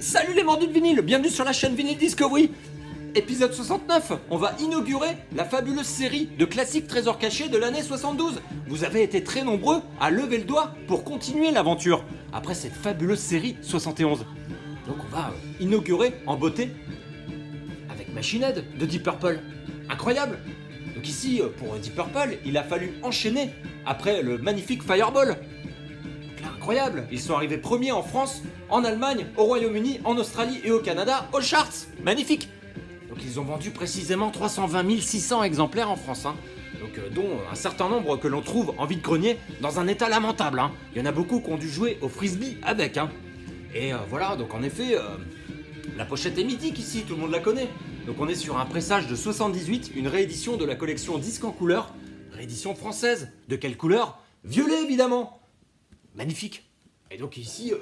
Salut les mordus de vinyle, bienvenue sur la chaîne Vinyl Discovery. Épisode 69, on va inaugurer la fabuleuse série de classiques trésors cachés de l'année 72. Vous avez été très nombreux à lever le doigt pour continuer l'aventure après cette fabuleuse série 71. Donc on va inaugurer en beauté avec Machine Head de Deep Purple. Incroyable. Donc ici, pour Deep Purple, il a fallu enchaîner après le magnifique Fireball. Incroyable, ils sont arrivés premiers en France, en Allemagne, au Royaume-Uni, en Australie et au Canada, aux charts. Magnifique. Donc ils ont vendu précisément 320 600 exemplaires en France, Donc, dont un certain nombre que l'on trouve en vide-grenier dans un état lamentable. Il y en a beaucoup qui ont dû jouer au frisbee avec. Et voilà, donc en effet, la pochette est mythique ici, tout le monde la connaît. Donc on est sur un pressage de 78, une réédition de la collection Disque en couleur, réédition française. De quelle couleur? Violet évidemment. Magnifique. Et donc ici,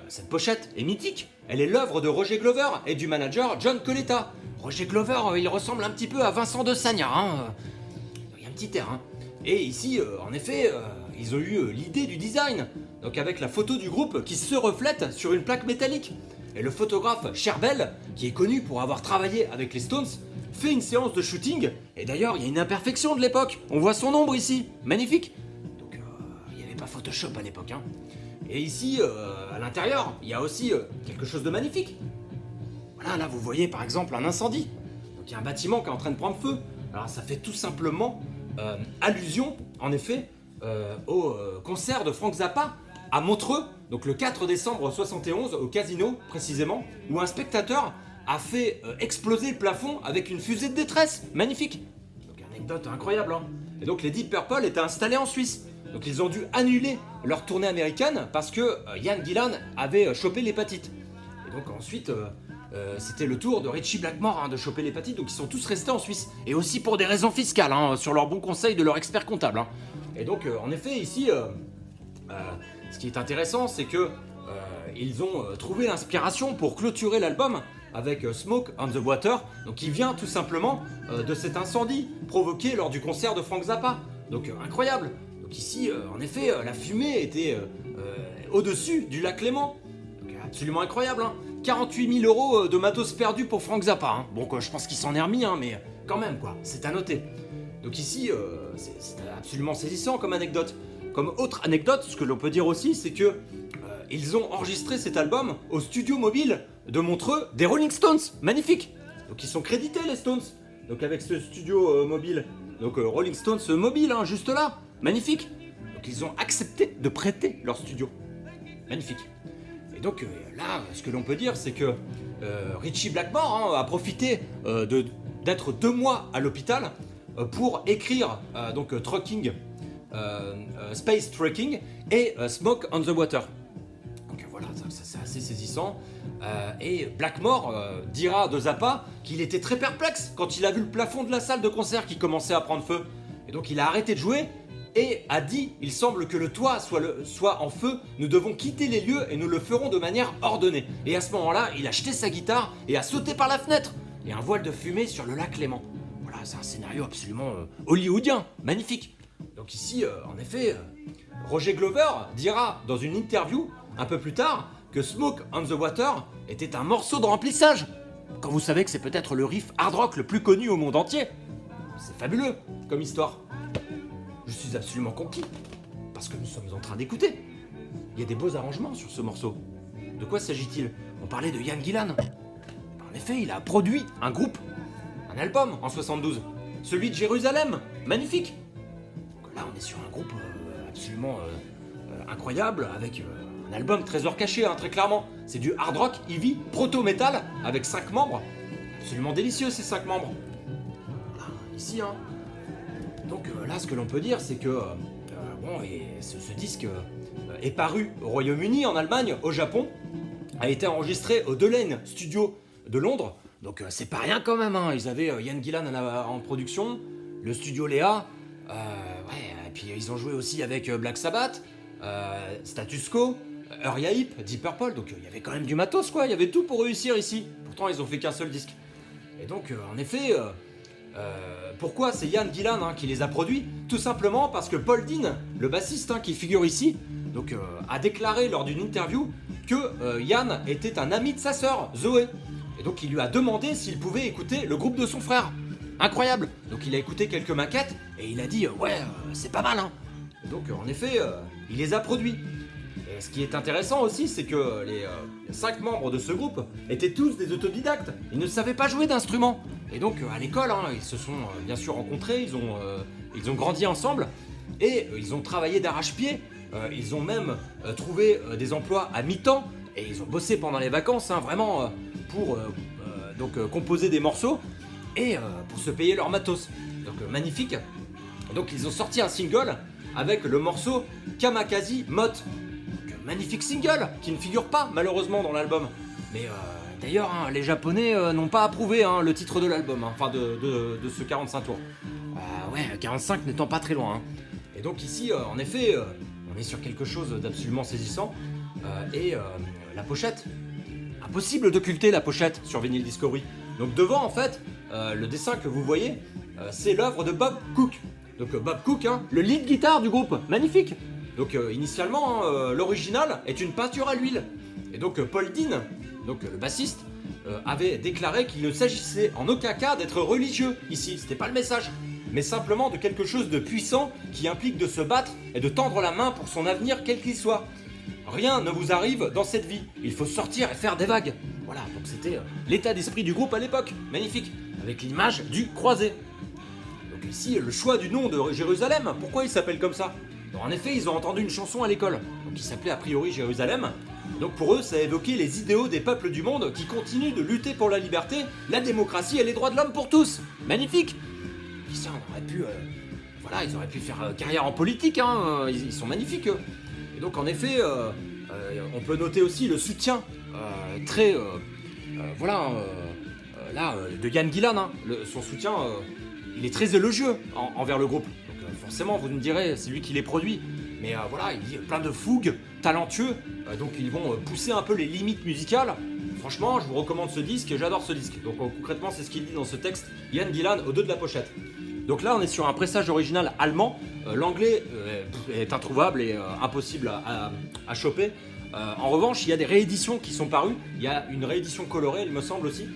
cette pochette est mythique. Elle est l'œuvre de Roger Glover et du manager John Coletta. Roger Glover, il ressemble un petit peu à Vincent de Sagna. Il y a un petit air. Et ici, en effet, ils ont eu l'idée du design. Donc avec la photo du groupe qui se reflète sur une plaque métallique. Et le photographe Cherbel, qui est connu pour avoir travaillé avec les Stones, fait une séance de shooting. Et d'ailleurs, il y a une imperfection de l'époque. On voit son ombre ici. Magnifique. Pas Photoshop à l'époque. Et ici, à l'intérieur, il y a aussi quelque chose de magnifique. Voilà, là vous voyez par exemple un incendie. Donc il y a un bâtiment qui est en train de prendre feu. Alors ça fait tout simplement allusion, en effet, au concert de Frank Zappa à Montreux, donc le 4 décembre 71, au Casino précisément, où un spectateur a fait exploser le plafond avec une fusée de détresse. Magnifique. Donc anecdote incroyable. Et donc les Deep Purple étaient installés en Suisse. Donc ils ont dû annuler leur tournée américaine parce que Ian Gillan avait chopé l'hépatite. Et donc ensuite, c'était le tour de Ritchie Blackmore de choper l'hépatite, donc ils sont tous restés en Suisse. Et aussi pour des raisons fiscales, sur leur bon conseil de leur expert comptable. Et donc en effet ici, ce qui est intéressant, c'est que ils ont trouvé l'inspiration pour clôturer l'album avec Smoke on the Water, donc qui vient tout simplement de cet incendie provoqué lors du concert de Frank Zappa. Donc incroyable. Donc ici, en effet, la fumée était au-dessus du lac Léman. Donc absolument incroyable. 48 000 € de matos perdus pour Frank Zappa. Bon, je pense qu'il s'en est remis, mais quand même, c'est à noter. Donc ici, c'est absolument saisissant comme anecdote. Comme autre anecdote, ce que l'on peut dire aussi, c'est que ils ont enregistré cet album au studio mobile de Montreux des Rolling Stones. Magnifique. Donc ils sont crédités, les Stones. Donc avec ce studio mobile. Donc Rolling Stones mobile, juste là. Magnifique. Donc ils ont accepté de prêter leur studio. Magnifique. Et donc là, ce que l'on peut dire, c'est que Ritchie Blackmore a profité d'être 2 mois à l'hôpital pour écrire donc Trucking, Space Trucking et Smoke on the Water. Donc voilà, ça c'est assez saisissant. Et Blackmore dira de Zappa qu'il était très perplexe quand il a vu le plafond de la salle de concert qui commençait à prendre feu. Et donc il a arrêté de jouer et a dit « Il semble que le toit soit en feu, nous devons quitter les lieux et nous le ferons de manière ordonnée. » Et à ce moment-là, il a jeté sa guitare et a sauté par la fenêtre. Et un voile de fumée sur le lac Léman. Voilà, c'est un scénario absolument hollywoodien, magnifique. Donc ici, en effet, Roger Glover dira dans une interview, un peu plus tard, que Smoke on the Water était un morceau de remplissage. Quand vous savez que c'est peut-être le riff hard rock le plus connu au monde entier. C'est fabuleux comme histoire. Je suis absolument conquis, parce que nous sommes en train d'écouter. Il y a des beaux arrangements sur ce morceau. De quoi s'agit-il? On parlait de Ian Gillan. En effet, il a produit un groupe, un album en 72. Celui de Jérusalem, magnifique. Donc là, on est sur un groupe absolument incroyable, avec un album trésor caché, très clairement. C'est du hard rock, heavy, proto-metal, avec 5 membres. Absolument délicieux, ces 5 membres. Voilà, ici, Donc là, ce que l'on peut dire, c'est que ce disque est paru au Royaume-Uni, en Allemagne, au Japon, a été enregistré au Delaine Studio de Londres. Donc c'est pas rien quand même. Ils avaient Ian Gillan en production, le studio Léa, et puis ils ont joué aussi avec Black Sabbath, Status Quo, Uriah Heep, Deep Purple. Donc il y avait quand même du matos, il y avait tout pour réussir ici. Pourtant, ils ont fait qu'un seul disque. Et donc, en effet. Pourquoi c'est Ian Gillan qui les a produits? Tout simplement parce que Paul Dean, le bassiste qui figure ici, donc, a déclaré lors d'une interview que Yann était un ami de sa sœur, Zoé. Et donc il lui a demandé s'il pouvait écouter le groupe de son frère. Incroyable. Donc il a écouté quelques maquettes et il a dit ouais, c'est pas mal, hein. Et donc en effet, il les a produits. Et ce qui est intéressant aussi, c'est que les 5 membres de ce groupe étaient tous des autodidactes. Ils ne savaient pas jouer d'instruments. Et donc à l'école, hein, ils se sont bien sûr rencontrés, ils ont grandi ensemble et ils ont travaillé d'arrache-pied. Ils ont même trouvé des emplois à mi-temps et ils ont bossé pendant les vacances, hein, vraiment pour composer des morceaux et pour se payer leur matos. Donc magnifique. Donc ils ont sorti un single avec le morceau Kamakaze Mot. Magnifique single qui ne figure pas malheureusement dans l'album. Mais d'ailleurs, hein, les Japonais n'ont pas approuvé hein, le titre de l'album, hein, enfin de ce 45 tours. Ouais, 45 n'étant pas très loin. Hein. Et donc ici, en effet, on est sur quelque chose d'absolument saisissant. Et la pochette. Impossible d'occulter la pochette sur Vinyl Discovery. Donc devant, en fait, le dessin que vous voyez, c'est l'œuvre de Bob Cook. Donc Bob Cook, hein, le lead guitar du groupe. Magnifique. Donc initialement, l'original est une peinture à l'huile. Et donc Paul Dean, donc le bassiste, avait déclaré qu'il ne s'agissait en aucun cas d'être religieux ici. C'était pas le message, mais simplement de quelque chose de puissant qui implique de se battre et de tendre la main pour son avenir quel qu'il soit. Rien ne vous arrive dans cette vie. Il faut sortir et faire des vagues. Voilà, donc c'était l'état d'esprit du groupe à l'époque. Magnifique, avec l'image du croisé. Donc ici, le choix du nom de Jérusalem. Pourquoi il s'appelle comme ça ? En effet, ils ont entendu une chanson à l'école, qui s'appelait a priori Jérusalem. Donc pour eux, ça évoquait les idéaux des peuples du monde qui continuent de lutter pour la liberté, la démocratie et les droits de l'homme pour tous. Magnifique. Qui ça, on aurait pu, ils auraient pu faire carrière en politique, hein. Ils sont magnifiques. Eux. Et donc en effet, on peut noter aussi le soutien de Ian Gillan. Hein. Son soutien, il est très élogieux envers le groupe. Forcément, vous me direz, c'est lui qui les produit. Mais il dit plein de fougue, talentueux. Donc ils vont pousser un peu les limites musicales. Franchement, je vous recommande ce disque et j'adore ce disque. Donc concrètement, c'est ce qu'il dit dans ce texte, Ian Gillan au dos de la pochette. Donc là, on est sur un pressage original allemand. L'anglais est introuvable et impossible à choper. En revanche, il y a des rééditions qui sont parues. Il y a une réédition colorée, il me semble aussi.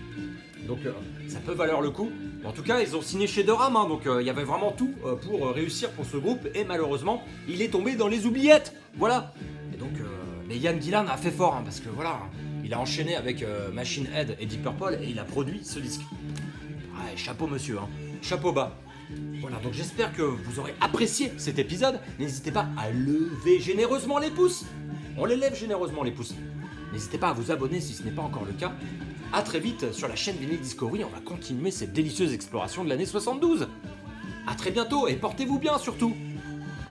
Donc ça peut valoir le coup. En tout cas, ils ont signé chez Deram, hein, donc il y avait vraiment tout pour réussir pour ce groupe. Et malheureusement, il est tombé dans les oubliettes. Voilà. Et donc, mais Ian Gillan a fait fort, hein, parce que voilà, il a enchaîné avec Machine Head et Deep Purple et il a produit ce disque. Ouais, chapeau monsieur, hein. Chapeau bas. Voilà, donc j'espère que vous aurez apprécié cet épisode. N'hésitez pas à lever généreusement les pouces. On les lève généreusement les pouces. N'hésitez pas à vous abonner si ce n'est pas encore le cas. A très vite sur la chaîne Vinyl Discovery, on va continuer cette délicieuse exploration de l'année 72. A très bientôt et portez-vous bien surtout.